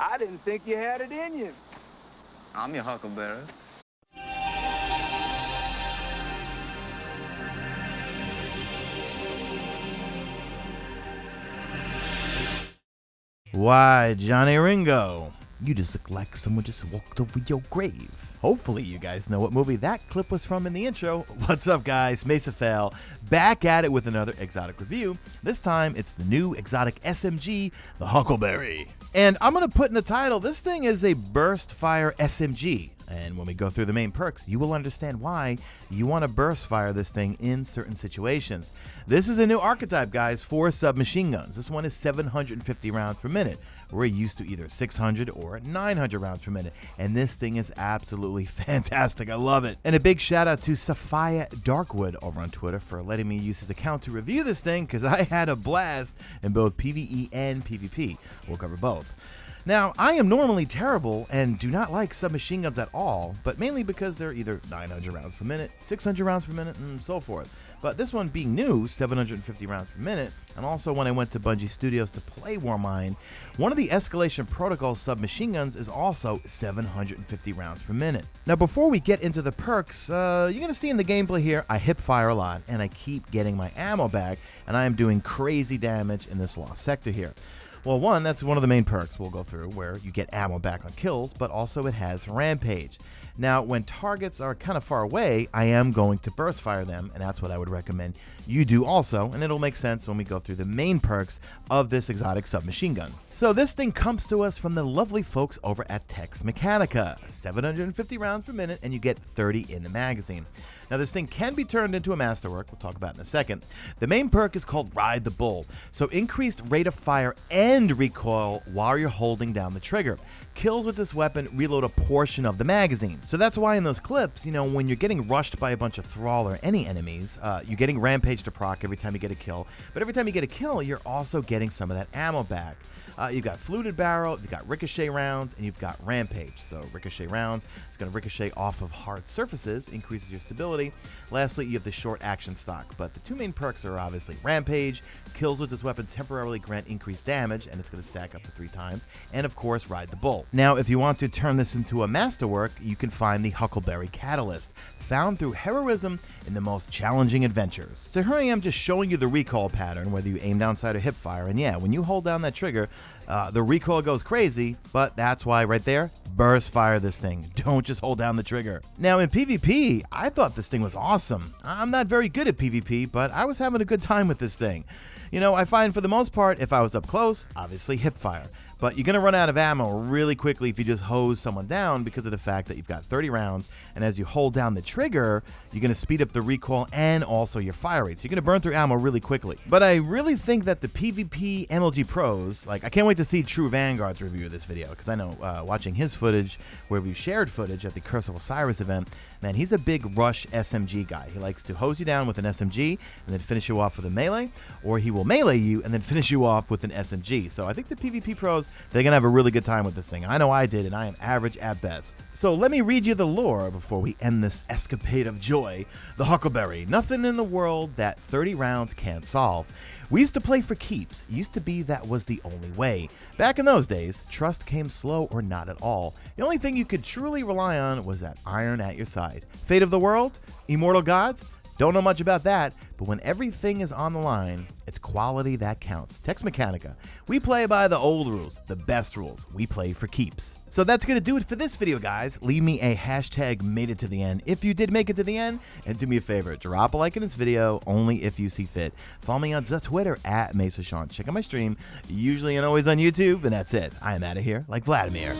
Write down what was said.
I didn't think you had it in you. I'm your Huckleberry. Why, Johnny Ringo, you just look like someone just walked over your grave. Hopefully you guys know what movie that clip was from in the intro. What's up, guys? Mesa Fail, back at it with another exotic review. This time it's the new exotic SMG, the HUCKLBERRY. And I'm going to put in the title, this thing is a burst fire SMG. And when we go through the main perks, you will understand why you want to burst fire this thing in certain situations. This is a new archetype, guys, for submachine guns. This one is 750 rounds per minute. We're used to either 600 or 900 rounds per minute. And this thing is absolutely fantastic. I love it. And a big shout out to Sapphire Darkwood over on Twitter for letting me use his account to review this thing, because I had a blast in both PvE and PvP. We'll cover both. Now, I am normally terrible and do not like submachine guns at all, but mainly because they're either 900 rounds per minute, 600 rounds per minute, and so forth. But this one being new, 750 rounds per minute, and also when I went to Bungie Studios to play Warmind, one of the Escalation Protocol submachine guns is also 750 rounds per minute. Now, before we get into the perks, you're going to see in the gameplay here, I hip fire a lot, and I keep getting my ammo back, and I am doing crazy damage in this lost sector here. Well, one, that's one of the main perks we'll go through, where you get ammo back on kills, but also it has Rampage. Now, when targets are kind of far away, I am going to burst fire them, and that's what I would recommend you do also, and it'll make sense when we go through the main perks of this exotic submachine gun. So this thing comes to us from the lovely folks over at Tex Mechanica, 750 rounds per minute, and you get 30 in the magazine. Now, this thing can be turned into a masterwork, we'll talk about in a second. The main perk is called Ride the Bull, so increased rate of fire and recoil while you're holding down the trigger. Kills with this weapon reload a portion of the magazine. So that's why in those clips, you know, when you're getting rushed by a bunch of Thrall or any enemies, you're getting Rampage to proc every time you get a kill, but every time you get a kill, you're also getting some of that ammo back. You've got Fluted Barrel, you've got Ricochet rounds, and you've got Rampage. So Ricochet rounds, it's going to ricochet off of hard surfaces, increases your stability. Lastly, you have the short action stock, but the two main perks are obviously Rampage, kills with this weapon temporarily grant increased damage, and it's going to stack up to 3 times, and of course, Ride the Bull. Now, if you want to turn this into a masterwork, you can find the Huckleberry Catalyst, found through heroism in the most challenging adventures. So here I am just showing you the recoil pattern, whether you aim down sight or hip fire, and yeah, when you hold down that trigger, the recoil goes crazy, but that's why right there, burst fire this thing. Don't just hold down the trigger. Now in PvP, I thought this thing was awesome. I'm not very good at PvP, but I was having a good time with this thing. You know, I find for the most part, if I was up close, obviously hip fire. But you're going to run out of ammo really quickly if you just hose someone down because of the fact that you've got 30 rounds, and as you hold down the trigger, you're going to speed up the recoil and also your fire rate. So you're going to burn through ammo really quickly. But I really think that the PvP MLG pros, like I can't wait to see True Vanguard's review of this video, because I know watching his footage, where we shared footage at the Curse of Osiris event, man, he's a big rush SMG guy. He likes to hose you down with an SMG and then finish you off with a melee, or he will melee you and then finish you off with an SMG. So I think the PvP pros, they're going to have a really good time with this thing. I know I did, and I am average at best. So let me read you the lore before we end this escapade of joy. The Huckleberry, nothing in the world that 30 rounds can't solve. We used to play for keeps. It used to be that was the only way. Back in those days, trust came slow or not at all. The only thing you could truly rely on was that iron at your side. Fate of the world? Immortal gods? Don't know much about that, but when everything is on the line, it's quality that counts. Tex Mechanica. We play by the old rules, the best rules. We play for keeps. So that's going to do it for this video, guys. Leave me a hashtag made it to the end if you did make it to the end. And do me a favor, drop a like in this video, only if you see fit. Follow me on Twitter at MesaSean. Check out my stream, usually and always on YouTube. And that's it. I am out of here like Vladimir.